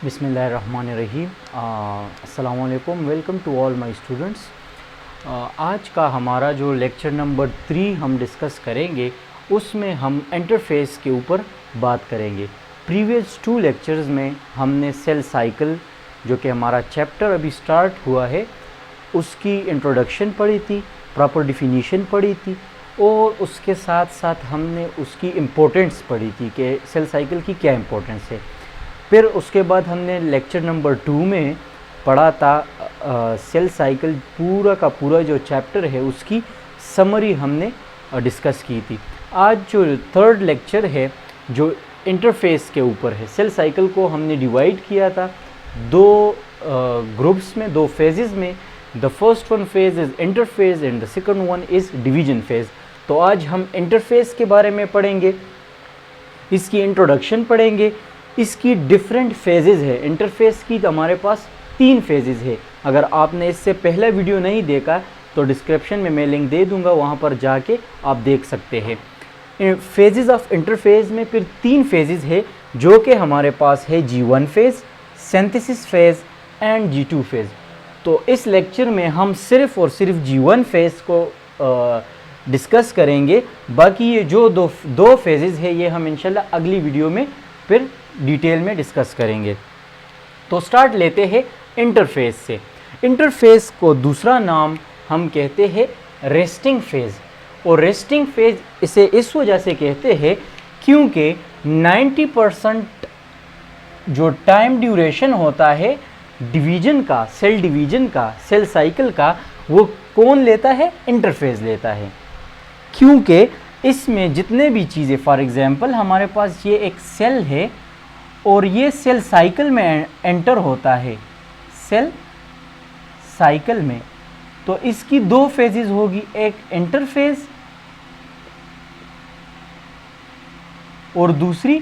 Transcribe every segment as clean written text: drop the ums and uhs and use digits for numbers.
बिस्मिल्लाहिर्रहमानिर्रहीम। अस्सलामु अलैकुम। Welcome to all my students. आज का हमारा जो लेक्चर नंबर 3 हम डिस्कस करेंगे उसमें हम इंटरफेस के ऊपर बात करेंगे। प्रीवियस 2 लेक्चर्स में हमने सेल साइकिल जो कि हमारा चैप्टर अभी स्टार्ट हुआ है उसकी इंट्रोडक्शन पढ़ी थी, प्रॉपर डिफिनीशन पढ़ी थी और उसके साथ साथ हमने उसकी इम्पोर्टेंस पढ़ी थी कि सेल साइकिल की क्या इम्पोर्टेंस है। फिर उसके बाद हमने लेक्चर नंबर 2 में पढ़ा था सेल साइकिल पूरा का पूरा जो चैप्टर है उसकी समरी हमने डिस्कस की थी। आज जो थर्ड लेक्चर है जो इंटरफेस के ऊपर है, सेल साइकिल को हमने डिवाइड किया था 2 ग्रुप्स में, 2 फेजेस में। The first one phase is interface and the second one is division phase. तो आज हम इंटरफेस के बारे में पढ़ेंगे, इसकी इंट्रोडक्शन पढ़ेंगे, इसकी डिफरेंट फेजेस है। इंटरफेस की हमारे पास 3 फेजेस है। अगर आपने इससे पहला वीडियो नहीं देखा तो डिस्क्रिप्शन में मैं लिंक दे दूंगा, वहाँ पर जाके आप देख सकते हैं। फेजेस ऑफ इंटरफेस में फिर 3 फेजेस है जो कि हमारे पास है G1 phase, synthesis phase and G2 phase. तो इस लेक्चर में हम सिर्फ और सिर्फ G1 फेज को डिस्कस करेंगे। बाकी ये जो दो फेजेस है ये हम इंशाल्लाह अगली वीडियो में फिर डिटेल में डिस्कस करेंगे। तो स्टार्ट लेते हैं इंटरफेस से। इंटरफेस को दूसरा नाम हम कहते हैं रेस्टिंग फेज। और रेस्टिंग फेज इसे इस वजह से कहते हैं क्योंकि 90% जो टाइम ड्यूरेशन होता है डिवीजन का, सेल डिवीजन का, सेल साइकिल का, वो कौन लेता है? इंटरफेस लेता है। क्योंकि इसमें जितने भी चीज़ें, फॉर एग्जांपल हमारे पास ये एक सेल है और ये सेल साइकिल में एंटर होता है, सेल साइकिल में, तो इसकी 2 फेजेस होगी, एक इंटरफेज और दूसरी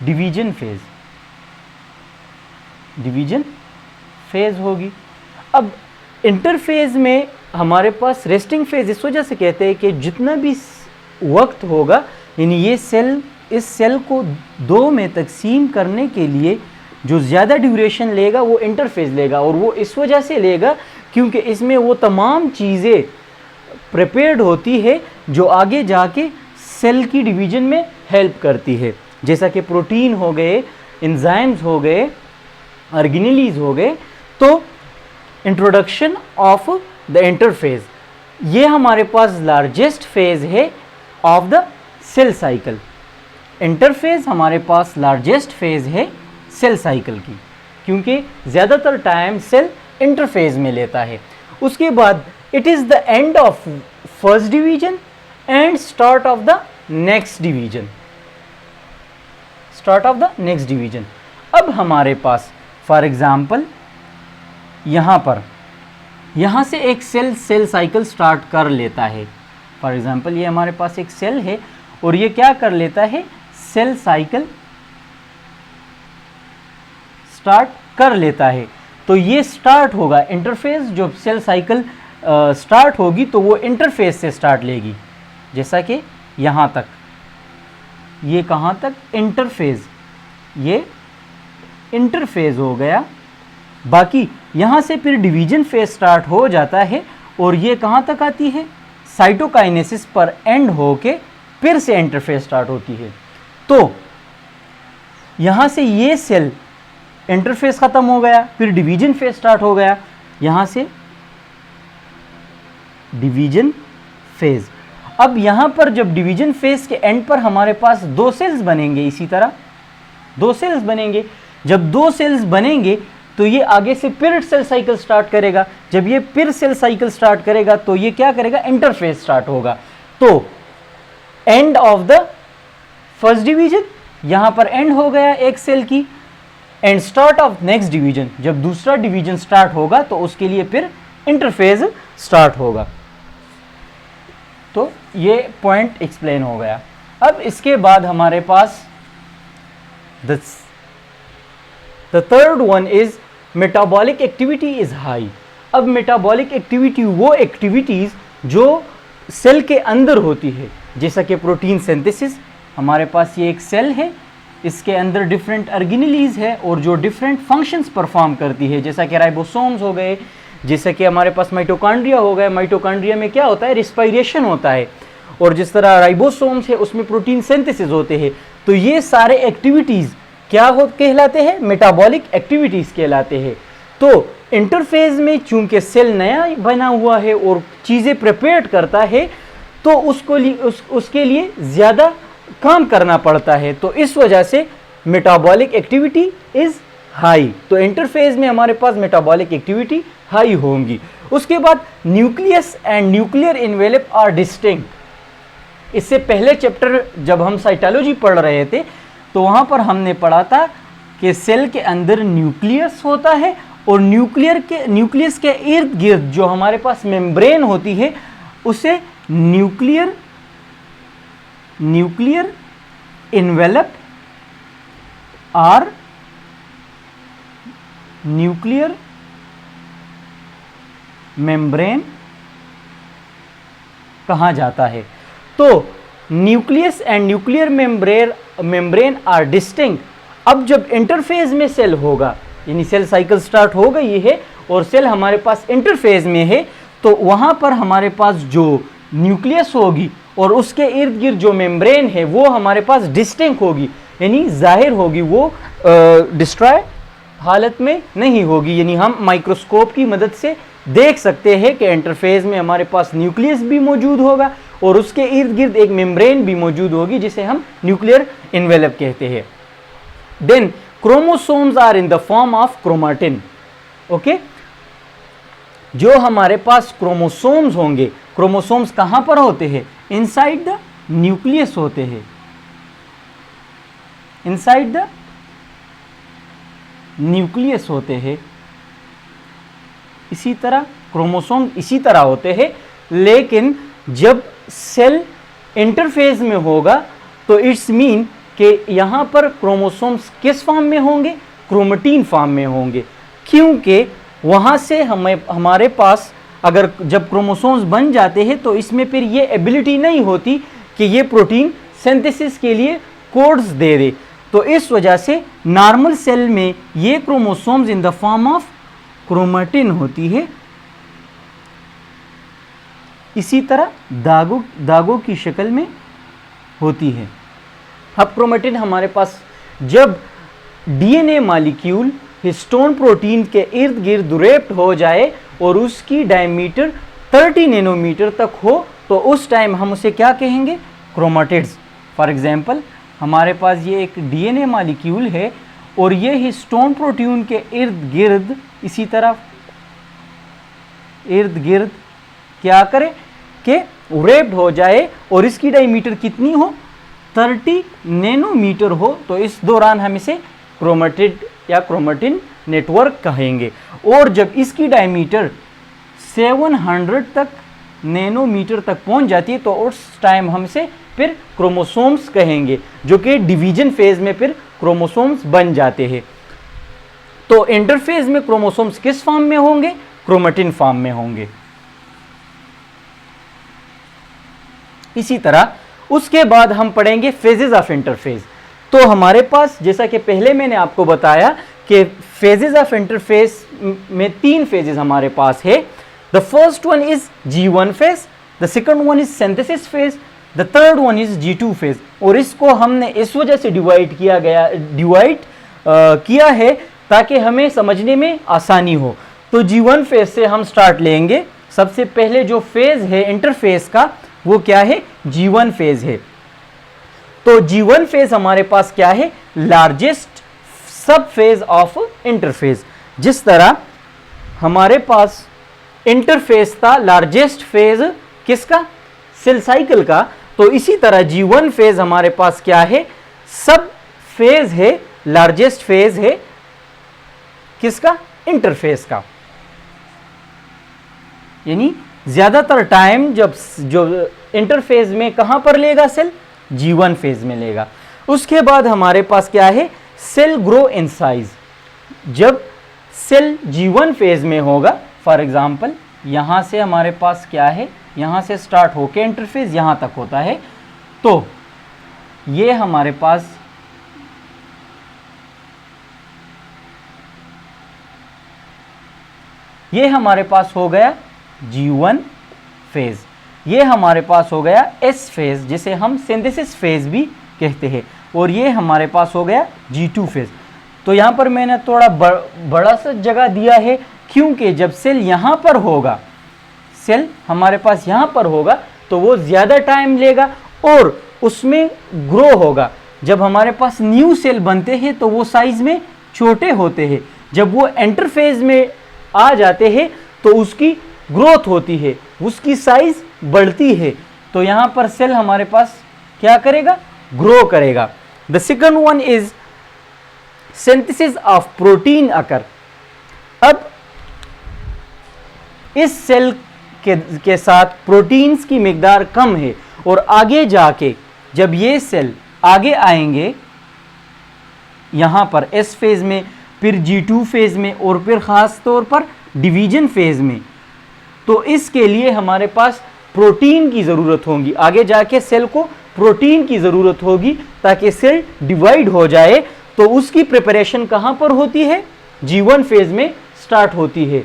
डिवीजन फेज। डिवीजन फेज होगी। अब इंटरफेज में हमारे पास रेस्टिंग फेज इस वजह से कहते हैं कि जितना भी वक्त होगा, यानी ये सेल, इस सेल को 2 में तकसीम करने के लिए जो ज़्यादा ड्यूरेशन लेगा वो इंटरफेज लेगा। और वो इस वजह से लेगा क्योंकि इसमें वो तमाम चीज़ें प्रिपेयर्ड होती है जो आगे जाके सेल की डिवीजन में हेल्प करती है, जैसा कि प्रोटीन हो गए, एंजाइम्स हो गए, ऑर्गेनेलीज हो गए। तो इंट्रोडक्शन ऑफ द इंटरफेज, ये हमारे पास लार्जेस्ट फेज है of the cell cycle. Interphase हमारे पास लार्जेस्ट फेज है सेल साइकिल की, क्योंकि ज़्यादातर टाइम सेल इंटरफेज में लेता है। उसके बाद it is the end of first division and start of the next division. Start of the next division. अब हमारे पास फॉर एग्जाम्पल यहाँ से एक सेल साइकिल स्टार्ट कर लेता है। फॉर एग्जाम्पल ये हमारे पास एक सेल है और ये क्या कर लेता है? सेल साइकिल स्टार्ट कर लेता है। तो ये स्टार्ट होगा इंटरफेस, जो सेल साइकिल स्टार्ट होगी तो वो इंटरफेस से स्टार्ट लेगी, जैसा कि यहाँ तक, ये कहाँ तक? इंटरफेज, ये इंटरफेज हो गया। बाकी यहाँ से फिर डिवीजन फेज स्टार्ट हो जाता है और ये कहाँ तक आती है? साइटोकाइनेसिस पर एंड होके फिर से इंटरफेज स्टार्ट होती है। तो यहाँ से ये सेल इंटरफेज ख़त्म हो गया, फिर डिवीजन फेज स्टार्ट हो गया, यहाँ से डिवीजन फेज। अब यहाँ पर जब डिवीजन फेज के एंड पर हमारे पास 2 सेल्स बनेंगे, इसी तरह 2 सेल्स बनेंगे। जब 2 सेल्स बनेंगे तो ये आगे से फिर सेल साइकिल स्टार्ट करेगा। जब ये फिर सेल साइकिल स्टार्ट करेगा तो ये क्या करेगा? इंटरफेज स्टार्ट होगा। तो end of the first division, यहां पर एंड हो गया एक सेल की, and start of next division, जब दूसरा डिवीजन स्टार्ट होगा तो उसके लिए फिर इंटरफेज स्टार्ट होगा। तो ये पॉइंट एक्सप्लेन हो गया। अब इसके बाद हमारे पास the third one is metabolic activity is high. अब मेटाबॉलिक एक्टिविटी वो एक्टिविटीज जो सेल के अंदर होती है, जैसा कि प्रोटीन सिंथेसिस। हमारे पास ये एक सेल है इसके अंदर डिफरेंट ऑर्गेनेलीज है और जो डिफरेंट फंक्शंस परफॉर्म करती है, जैसा कि राइबोसोम्स हो गए, जैसे कि हमारे पास माइटोकॉन्ड्रिया हो गए। माइटोकॉन्ड्रिया में क्या होता है, रिस्पायरेशन होता है, और जिस तरह राइबोसोम्स है उसमें प्रोटीन सिंथेसिस होते हैं। तो ये सारे एक्टिविटीज़ क्या हो कहलाते हैं, मेटाबॉलिक एक्टिविटीज़ कहलाते हैं। तो इंटरफेज में चूंकि सेल नया बना हुआ है और चीज़ें प्रिपेयर करता है, तो उसके लिए ज़्यादा काम करना पड़ता है, तो इस वजह से मेटाबॉलिक एक्टिविटी इज़ हाई। तो इंटरफेज में हमारे पास मेटाबॉलिक एक्टिविटी हाई होंगी। उसके बाद nucleus and nuclear envelope are distinct. इससे पहले चैप्टर जब हम साइटोलॉजी पढ़ रहे थे तो वहाँ पर हमने पढ़ा था कि सेल के अंदर न्यूक्लियस होता है और न्यूक्लियस के इर्द गिर्द जो हमारे पास मेम्ब्रेन होती है उसे nuclear envelope or nuclear membrane कहा जाता है। तो nucleus and nuclear membrane are distinct. अब जब इंटरफेज में सेल होगा, यानी सेल साइकिल स्टार्ट हो गई है और सेल हमारे पास इंटरफेज में है, तो वहां पर हमारे पास जो न्यूक्लियस होगी और उसके इर्द गिर्द जो मेम्ब्रेन है वो हमारे पास डिस्टिंक्ट होगी, यानी जाहिर होगी, वो डिस्ट्रॉय हालत में नहीं होगी। यानी हम माइक्रोस्कोप की मदद से देख सकते हैं कि इंटरफेज में हमारे पास न्यूक्लियस भी मौजूद होगा और उसके इर्द गिर्द एक मेम्ब्रेन भी मौजूद होगी जिसे हम न्यूक्लियर इन्वेलप कहते हैं। Then chromosomes are in the form of chromatin. Okay, जो हमारे पास क्रोमोसोम्स होंगे, क्रोमोसोम्स कहां पर होते हैं, इनसाइड द न्यूक्लियस होते हैं, इनसाइड द न्यूक्लियस होते हैं। इसी तरह क्रोमोसोम इसी तरह होते हैं, लेकिन जब सेल इंटरफेज में होगा तो इट्स मीन कि यहां पर क्रोमोसोम्स किस फॉर्म में होंगे, क्रोमेटिन फॉर्म में होंगे, क्योंकि वहां से हमारे पास अगर जब क्रोमोसोम्स बन जाते हैं तो इसमें फिर ये एबिलिटी नहीं होती कि ये प्रोटीन सिंथेसिस के लिए कोड्स दे दे। तो इस वजह से नॉर्मल सेल में ये chromosomes in the form of chromatin होती है। इसी तरह दागों की शक्ल में होती है। अब क्रोमेटिन हमारे पास जब डीएनए मॉलिक्यूल हिस्टोन प्रोटीन के इर्द गिर्द रेप्ट हो जाए और उसकी डायमीटर 30 नैनोमीटर तक हो, तो उस टाइम हम उसे क्या कहेंगे, क्रोमेटिड्स। फॉर एग्जांपल हमारे पास ये एक डीएनए मॉलिक्यूल है और ये हिस्टोन प्रोटीन के इर्द गिर्द इसी तरह इर्द गिर्द क्या करे कि रेप्ड हो जाए और इसकी डायमीटर कितनी हो, 30 नैनोमीटर हो, तो इस दौरान हम इसे क्रोमेटिड या क्रोमेटिन नेटवर्क कहेंगे। और जब इसकी डायमीटर 700 तक नैनोमीटर तक पहुंच जाती है तो उस टाइम हम इसे फिर क्रोमोसोम्स कहेंगे, जो कि डिवीजन फेज में फिर क्रोमोसोम्स बन जाते हैं। तो इंटरफेज में क्रोमोसोम्स किस फॉर्म में होंगे, क्रोमेटिन फॉर्म में होंगे। इसी तरह उसके बाद हम पढ़ेंगे फेजेस ऑफ इंटरफेज। तो हमारे पास जैसा कि पहले मैंने आपको बताया कि फेजेस ऑफ इंटरफेस में 3 फेजेस हमारे पास है। The first one is G1 phase, the second one is synthesis phase, the third one is G2 phase. और इसको हमने इस वजह से डिवाइड किया है ताकि हमें समझने में आसानी हो। तो G1 फेज से हम स्टार्ट लेंगे। सबसे पहले जो फेज है इंटरफेस का वो क्या है, G1 फेज है। तो G1 फेज हमारे पास क्या है, लार्जेस्ट सब फेज ऑफ इंटरफेस। जिस तरह हमारे पास इंटरफेस था लार्जेस्ट फेज किसका, सेल साइकिल का, तो इसी तरह G1 फेज हमारे पास क्या है, सब फेज है, लार्जेस्ट फेज है किसका, इंटरफेस का। यानी ज्यादातर टाइम जो इंटरफेज में कहां पर लेगा सेल, G1 फेज में लेगा। उसके बाद हमारे पास क्या है, सेल ग्रो इन साइज। जब सेल G1 फेज में होगा, फॉर एग्जांपल यहां से हमारे पास क्या है, यहां से स्टार्ट होके इंटरफेज यहां तक होता है, तो ये हमारे पास ये हमारे पास हो गया G1 फेज, ये हमारे पास हो गया S फेज जिसे हम सिंथेसिस फेज भी कहते हैं, और ये हमारे पास हो गया G2 फेज। तो यहाँ पर मैंने थोड़ा बड़ा सा जगह दिया है क्योंकि जब सेल यहाँ पर होगा, सेल हमारे पास यहाँ पर होगा तो वो ज़्यादा टाइम लेगा और उसमें ग्रो होगा। जब हमारे पास न्यू सेल बनते हैं तो वो साइज में छोटे होते हैं, जब वो एंटर फेज में आ जाते हैं तो उसकी ग्रोथ होती है, उसकी साइज बढ़ती है। तो यहाँ पर सेल हमारे पास क्या करेगा, ग्रो करेगा। The second one is synthesis of protein occur. अब इस सेल के साथ प्रोटीन्स की मिकदार कम है और आगे जाके जब ये सेल आगे आएंगे यहाँ पर एस फेज में, फिर G2 फेज में और फिर ख़ास तौर पर डिवीजन फेज में, तो इसके लिए हमारे पास प्रोटीन की ज़रूरत होगी। आगे जाके सेल को प्रोटीन की ज़रूरत होगी ताकि सेल डिवाइड हो जाए। तो उसकी प्रिपरेशन कहाँ पर होती है, G1 फेज में स्टार्ट होती है।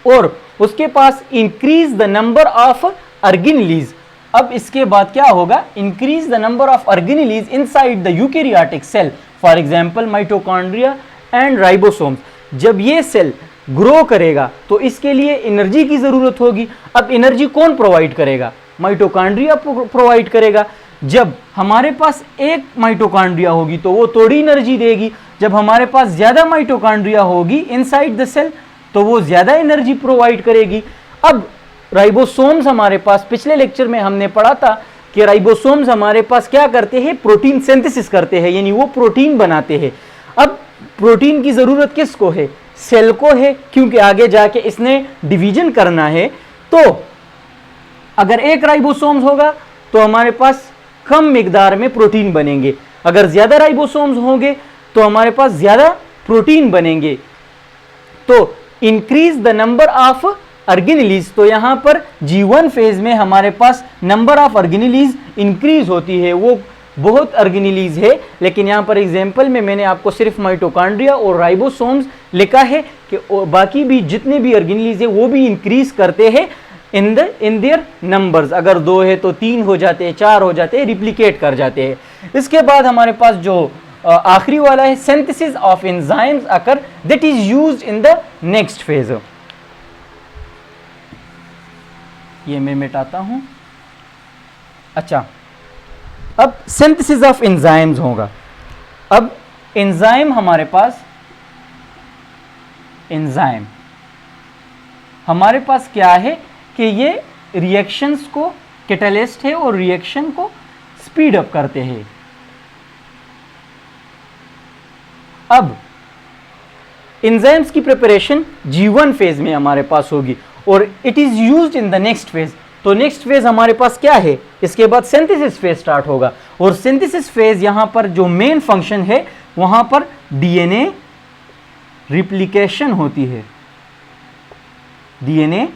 और उसके पास increase the number of organelles. अब इसके बाद क्या होगा, increase the number of organelles inside the eukaryotic cell, for example mitochondria and ribosomes. जब ये सेल ग्रो करेगा तो इसके लिए एनर्जी की ज़रूरत होगी। अब एनर्जी कौन प्रोवाइड करेगा, माइटोकॉन्ड्रिया प्रोवाइड करेगा। जब हमारे पास एक माइटोकॉन्ड्रिया होगी तो वो थोड़ी एनर्जी देगी, जब हमारे पास ज़्यादा माइटोकॉन्ड्रिया होगी इनसाइड द सेल तो वो ज़्यादा एनर्जी प्रोवाइड करेगी। अब राइबोसोम्स हमारे पास, पिछले लेक्चर में हमने पढ़ा था कि राइबोसोम्स हमारे पास क्या करते हैं, प्रोटीन सिंथेसिस करते हैं, यानी वो प्रोटीन बनाते हैं। अब प्रोटीन की ज़रूरत किसको है, सेल को है, क्योंकि आगे जाके इसने डिवीजन करना है। तो अगर एक राइबोसोम्स होगा तो हमारे पास कम मिकदार में प्रोटीन बनेंगे, अगर ज़्यादा राइबोसोम्स होंगे तो हमारे पास ज़्यादा प्रोटीन बनेंगे। तो increase the number of organelles, तो यहाँ पर G1 फेज में हमारे पास नंबर ऑफ ऑर्गेनेलीज इंक्रीज होती है, वो बहुत ऑर्गेनेलीज है, लेकिन यहाँ पर एग्जांपल में मैंने आपको सिर्फ माइटोकॉन्ड्रिया और राइबोसोम्स लिखा है कि बाकी भी जितने भी ऑर्गेनेलीज है वो भी इंक्रीज करते हैं इन देयर नंबर्स। अगर 2 है तो 3 हो जाते हैं, 4 हो जाते हैं, रिप्लिकेट कर जाते हैं। इसके बाद हमारे पास जो आखिरी वाला है, synthesis of enzymes occur that is used in the next phase. ये मैं मिटाता हूं। अच्छा, अब सिंथेसिस ऑफ एंजाइम्स होगा। अब एंजाइम हमारे पास, एंजाइम हमारे पास क्या है कि ये रिएक्शंस को कैटलिस्ट है और रिएक्शन को स्पीड अप करते हैं। अब एंजाइम्स की प्रिपरेशन G1 फेज में हमारे पास होगी और it is used in the next phase. तो नेक्स्ट फेज हमारे पास क्या है, इसके बाद सिंथेसिस फेज स्टार्ट होगा। और सिंथेसिस फेज यहां पर जो मेन फंक्शन है वहां पर DNA रिप्लिकेशन होती है, DNA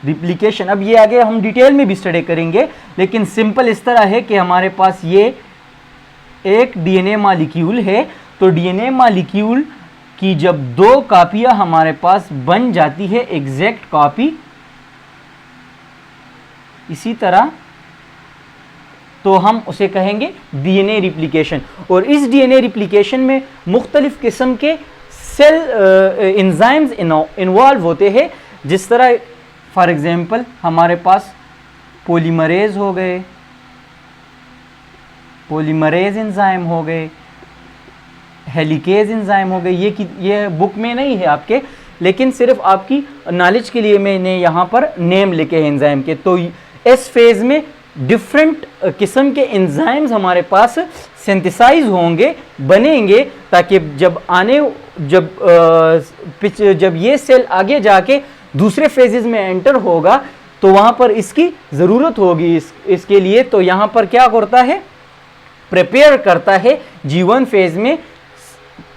रिप्लिकेशन। अब ये आगे हम डिटेल में भी स्टडी करेंगे, लेकिन सिंपल इस तरह है कि हमारे पास ये एक DNA मॉलिक्यूल है, तो DNA मॉलिक्यूल की जब 2 कापियां हमारे पास बन जाती है, एग्जैक्ट कॉपी इसी तरह, तो हम उसे कहेंगे DNA रिप्लिकेशन। और इस DNA रिप्लिकेशन में मुख्तलिफ किस्म के सेल एंजाइम्स इन्वॉल्व होते हैं, जिस तरह फॉर एग्जांपल हमारे पास पॉलीमरेज हो गए, पॉलीमरेज एंजाइम हो गए, हेलिकेज एंजाइम हो गए। ये बुक में नहीं है आपके, लेकिन सिर्फ आपकी नॉलेज के लिए मैंने यहाँ पर नेम लिखे हैं एंजाइम के। तो इस फेज में डिफरेंट किस्म के एंजाइम्स हमारे पास सिंथेसाइज होंगे, बनेंगे, ताकि जब ये सेल आगे जाके दूसरे फेजेस में एंटर होगा तो वहाँ पर इसकी ज़रूरत होगी इसके लिए। तो यहाँ पर क्या करता है, प्रिपेयर करता है G1 फेज में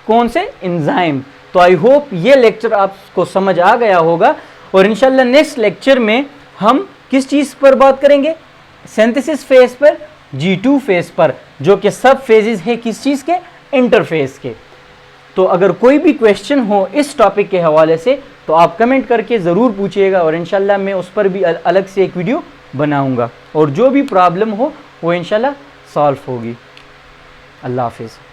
कौन से एंजाइम। तो आई होप ये लेक्चर आपको समझ आ गया होगा, और इंशाल्लाह नेक्स्ट लेक्चर में हम किस चीज़ पर बात करेंगे, सिंथेसिस फेज पर, G2 फेज पर, जो कि सब फेजेस है किस चीज़ के, इंटरफेस के। तो अगर कोई भी क्वेश्चन हो इस टॉपिक के हवाले से तो आप कमेंट करके ज़रूर पूछिएगा और इंशाल्लाह मैं उस पर भी अलग से एक वीडियो बनाऊंगा और जो भी प्रॉब्लम हो वो इंशाल्लाह सॉल्व होगी। अल्लाह हाफिज़।